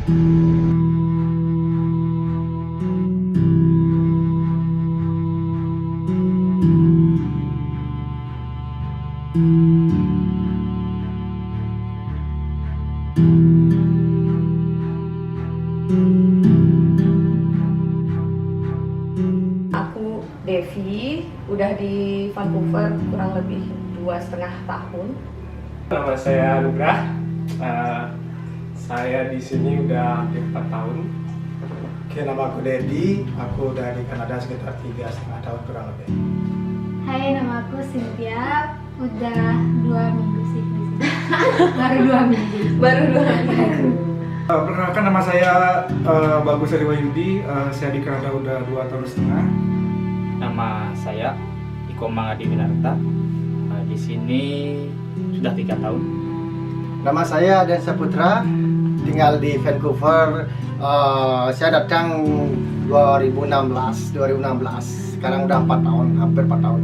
Aku Devi, udah di Vancouver kurang lebih 2,5 tahun. Nama saya Nugrah. Saya di sini udah hampir 4 tahun. Oke, nama aku Dedi. Aku udah di Kanada sekitar 3,5 tahun kurang lebih. Hai, nama aku Cynthia. Udah 2 minggu sih di sini. Baru 2 minggu. Baru 2 minggu. Perkenalkan, nama saya Bagus Adi Wahyudi. Saya di Kanada udah 2,5 tahun. Nama saya Iko Mangadi Winarta. Di sini sudah 3 tahun. Nama saya Dan Saputra, tinggal di Vancouver. Saya datang 2016. Sekarang udah 4 tahun, hampir 4 tahun.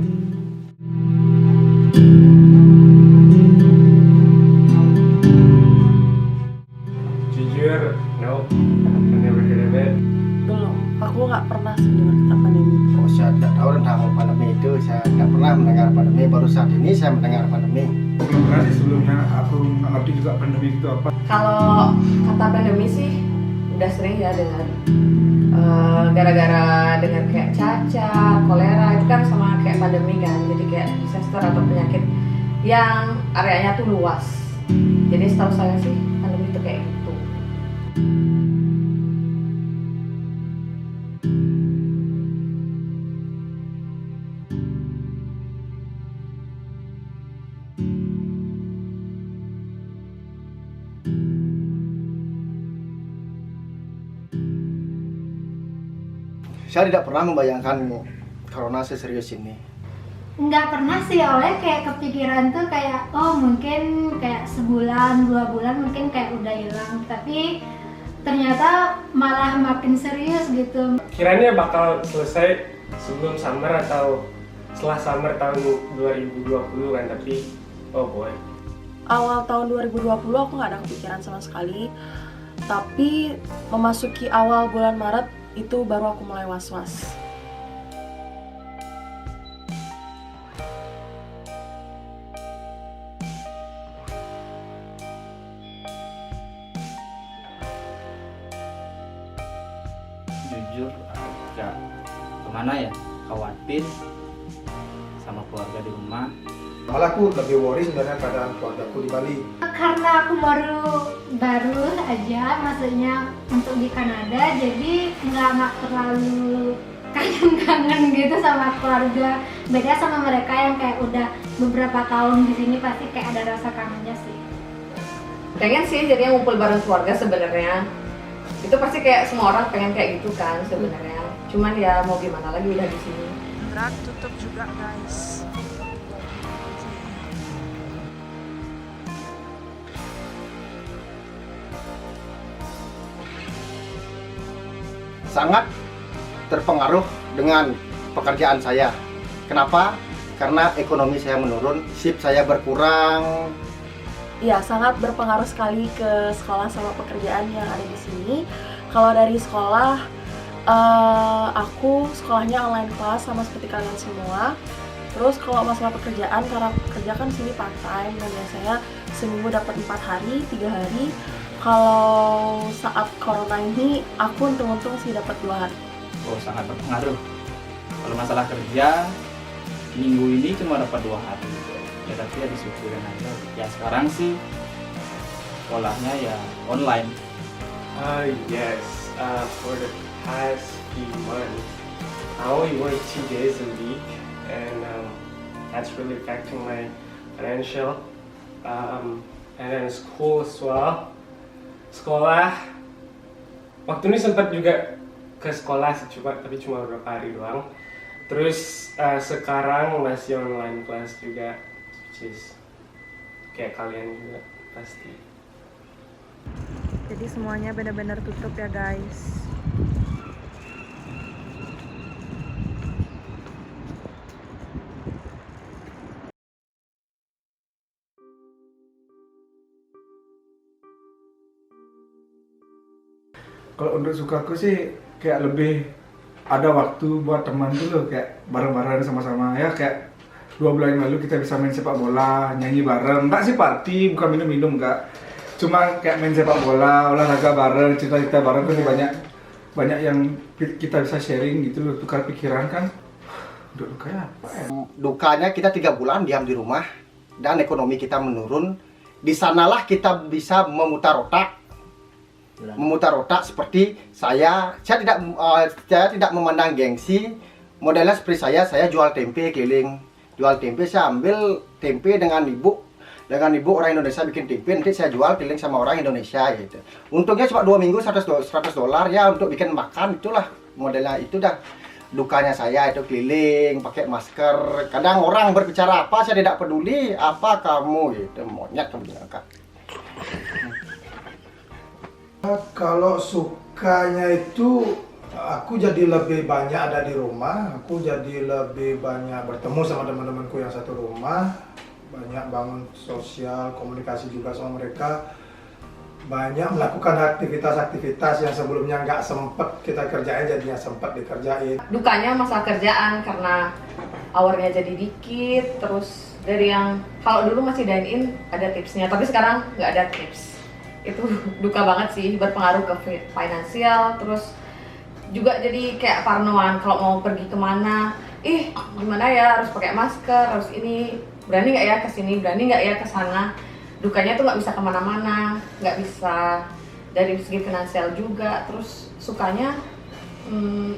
Jujur, no, I never heard of it. Belum, aku nggak pernah sih dengar tentang pandemi. Oh, saya tidak tahu tentang pandemi itu. Saya tidak pernah mendengar pandemi. Baru saat ini saya mendengar pandemi. Belum pernah sih sebelumnya. Aku nggak ngerti juga pandemi itu apa. Kalau kata pandemi sih udah sering ya dengar. Gara-gara dengar kayak cacar, kolera itu kan sama kayak pandemi kan. Jadi kayak disaster atau penyakit yang areanya tuh luas. Jadi setahu saya sih pandemi itu kayak gitu. Saya tidak pernah membayangkan corona seserius ini. Nggak pernah sih, awalnya kayak kepikiran tuh kayak oh mungkin kayak sebulan 2 bulan mungkin kayak udah hilang, tapi ternyata malah makin serius gitu. Kiranya bakal selesai sebelum summer atau setelah summer tahun 2020 kan, tapi oh boy. Awal tahun 2020 aku nggak ada kepikiran sama sekali, tapi memasuki awal bulan Maret itu baru aku mulai was-was. Jujur agak kemana ya, khawatir sama keluarga di rumah. Malah aku lebih worry sebenarnya keadaan keluargaku di Bali. Karena aku baru aja maksudnya untuk di Kanada, jadi nggak terlalu kangen gitu sama keluarga. Beda sama mereka yang kayak udah beberapa tahun di sini, pasti kayak ada rasa kangennya sih. Pengen sih jadinya ngumpul bareng keluarga sebenarnya. Itu pasti kayak semua orang pengen kayak gitu kan sebenarnya. Cuman ya mau gimana lagi, udah di sini. Gerak tutup juga guys. Sangat terpengaruh dengan pekerjaan saya. Kenapa? Karena ekonomi saya menurun, shift saya berkurang. Iya, sangat berpengaruh sekali ke sekolah sama pekerjaan yang ada di sini. Kalau dari sekolah, aku sekolahnya online class sama seperti kalian semua. Terus kalau masalah pekerjaan, karena kerja kan sini part time dan biasanya seminggu dapat 4 hari, 3 hari. Kalau saat corona ini, aku untung-untung sih dapat 2 hari. Oh, sangat berpengaruh. Kalau masalah kerja, minggu ini cuma dapat 2 hari. Ya tapi ya disyukurin aja. Ya sekarang sih sekolahnya ya online. Yes, for the past few months, I only work 2 days a week, and that's really affecting my financial, and then school as well. Sekolah, waktu ini sempat juga ke sekolah sih, tapi cuma beberapa hari doang. Terus sekarang masih online class juga, which is kayak kalian juga pasti. Jadi semuanya benar-benar tutup ya guys. Kalau untuk sukaku sih kayak lebih ada waktu buat teman dulu, kayak bareng-bareng sama-sama ya, kayak 2 bulan yang lalu kita bisa main sepak bola, nyanyi bareng, enggak sih party, bukan minum-minum enggak, cuma kayak main sepak bola, olahraga bareng, cerita-cerita bareng kan banyak yang kita bisa sharing gitu loh, tukar pikiran kan. Dukanya apa ya? Dukanya kita 3 bulan diam di rumah dan ekonomi kita menurun. Di sanalah kita bisa memutar otak seperti saya tidak memandang gengsi. Modelnya seperti saya jual tempe keliling, jual tempe, saya ambil tempe dengan ibu orang Indonesia bikin tempe, nanti saya jual keliling sama orang Indonesia gitu. Untungnya cuma 2 minggu $100 ya untuk bikin makan, itulah modelnya itu dah. Dukanya saya itu keliling pakai masker, kadang orang berbicara apa saya tidak peduli, apa kamu gitu, monyet kamu bilang. Kalau sukanya itu aku jadi lebih banyak ada di rumah, aku jadi lebih banyak bertemu sama teman-temanku yang satu rumah, banyak bangun sosial, komunikasi juga sama mereka, banyak melakukan aktivitas-aktivitas yang sebelumnya nggak sempet kita kerjain jadinya sempet dikerjain. Dukanya masalah kerjaan karena hournya jadi dikit, terus dari yang kalau dulu masih dine in ada tipsnya, tapi sekarang nggak ada tips. Itu duka banget sih, berpengaruh ke finansial, terus juga jadi kayak parnoan kalau mau pergi kemana, gimana ya harus pakai masker, harus ini, berani nggak ya kesini, berani nggak ya kesana. Dukanya tuh nggak bisa kemana-mana, nggak bisa dari segi finansial juga. Terus sukanya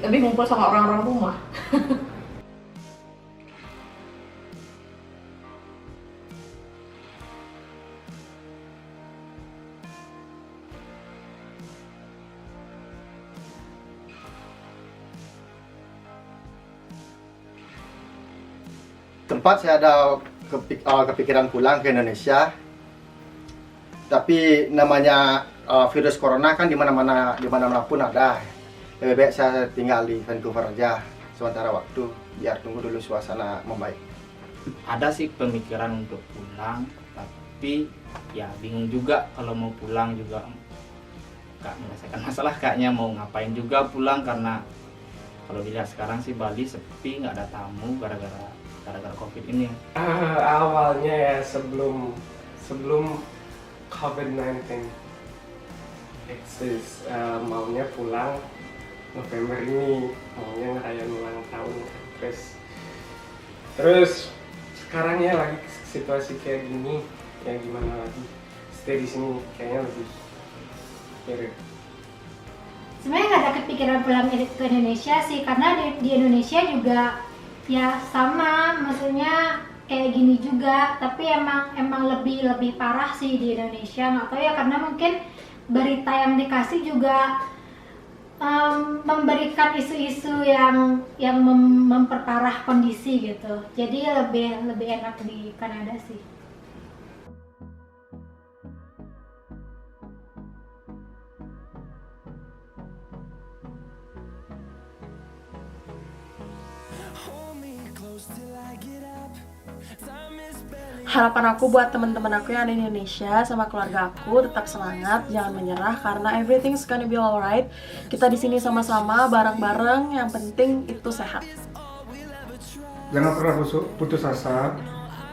lebih ngumpul sama orang-orang rumah. Tempat saya ada kepikiran pulang ke Indonesia. Tapi namanya virus corona kan di mana-mana pun ada. Lebih baik saya tinggal di Vancouver aja sementara waktu, biar tunggu dulu suasana membaik. Ada sih pemikiran untuk pulang, tapi ya bingung juga kalau mau pulang juga nggak menyelesaikan masalah, kayaknya mau ngapain juga pulang, karena kalau dilihat sekarang sih Bali sepi, nggak ada tamu gara-gara COVID ini. Awalnya ya sebelum COVID-19 eksis, maunya pulang November ini, maunya ngerayain ulang tahun. Terus sekarang ya lagi situasi kayak gini, ya gimana lagi, stay di sini kayaknya lebih mirip. Sebenarnya nggak ada kepikiran pulang ke Indonesia sih, karena di Indonesia juga ya sama, maksudnya kayak gini juga, tapi emang lebih parah sih di Indonesia. Nggak tahu ya, karena mungkin berita yang dikasih juga memberikan isu-isu yang memperparah kondisi gitu. Jadi lebih enak di Kanada sih. Harapan aku buat teman-teman aku yang ada di Indonesia sama keluarga aku, tetap semangat, jangan menyerah, karena everything's gonna be alright. Kita di sini sama-sama bareng-bareng, yang penting itu sehat. Jangan pernah putus asa,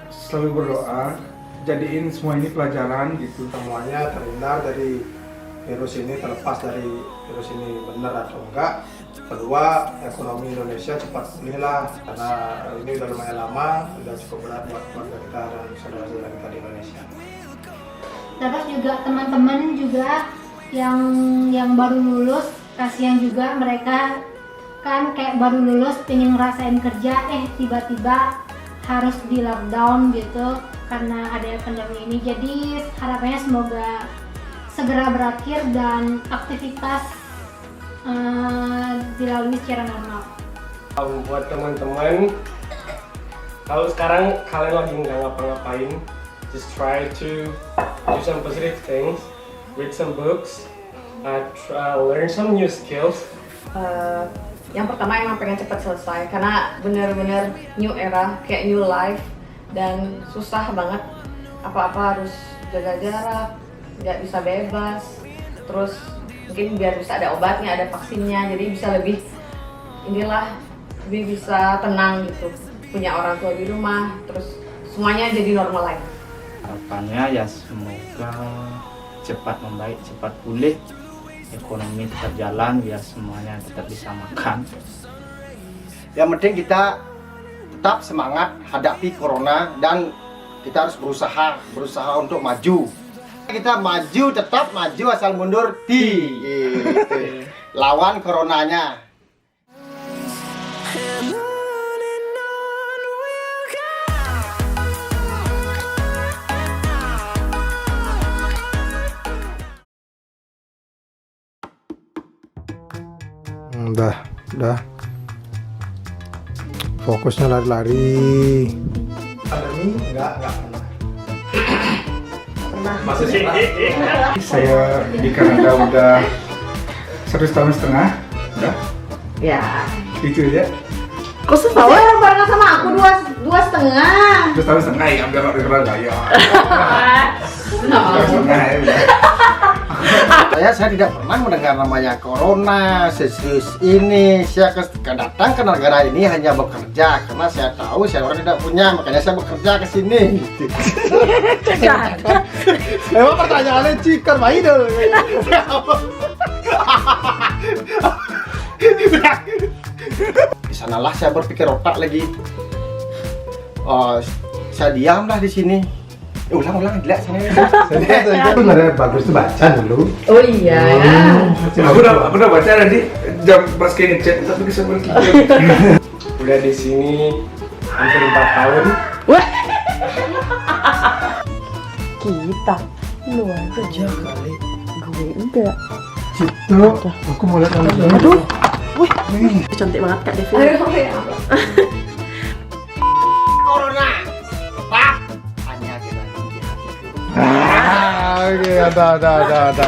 selalu berdoa, jadiin semua ini pelajaran gitu. Semuanya terhindar dari virus ini, terlepas dari virus ini benar atau enggak. Kedua, ekonomi Indonesia cepat pulihlah, karena ini udah lumayan lama, udah cukup berat buat keluarga kita dan saudara-saudara kita di Indonesia. Terus juga teman-teman juga yang baru lulus, kasihan juga mereka kan kayak baru lulus pengen ngerasain kerja, tiba-tiba harus di lockdown gitu karena ada pandemi ini. Jadi harapannya semoga segera berakhir dan aktivitas dilalui secara normal. Buat teman-teman, kalau sekarang kalian lagi nggak ngapa-ngapain, just try to do some positive things, read some books, learn some new skills. Yang pertama emang pengen cepat selesai, karena bener-bener new era, kayak new life, dan susah banget, apa-apa harus jaga jarak, nggak bisa bebas, terus mungkin biar bisa ada obatnya, ada vaksinnya, jadi bisa lebih bisa tenang gitu, punya orang tua di rumah, terus semuanya jadi normal lagi. Harapannya ya semoga cepat membaik, cepat pulih, ekonomi tetap jalan biar semuanya tetap bisa makan. Yang penting kita tetap semangat hadapi corona dan kita harus berusaha untuk maju. Kita maju, tetap maju, asal mundur gitu. Lawan coronanya. Udah. Fokusnya lari-lari. Pandemi enggak pernah. Saya di Kanada udah 1,5 tahun. Udah. Ya. Itu aja. Kok setahu orang barengan sama aku 2,5. 1,5 tahun ya, biar nggak dikenal gaya. No. 2,5 ya udah. Saya tidak pernah mendengar namanya corona, serius ini. Saya datang ke negara ini hanya bekerja karena saya tahu saya orang tidak punya, makanya saya bekerja ke sini. Emang pertanyaannya cikar main dong. Di sanalah saya berpikir otak lagi. Saya diamlah di sini. Ulang, dilihat sana. Itu sebenarnya bagus tuh baca dulu. Oh iya. Aku udah baca tadi jam pas kayak ngecek tapi bisa pergi. Udah di sini hampir 4 tahun. Kita lu aja Kali. gue enggak. Cito, aku mau lihat lagi. Aduh, wih, cantik banget Kak Devi. Aduh, ya. Corona tetap hanya kita di hati. Oke, ada.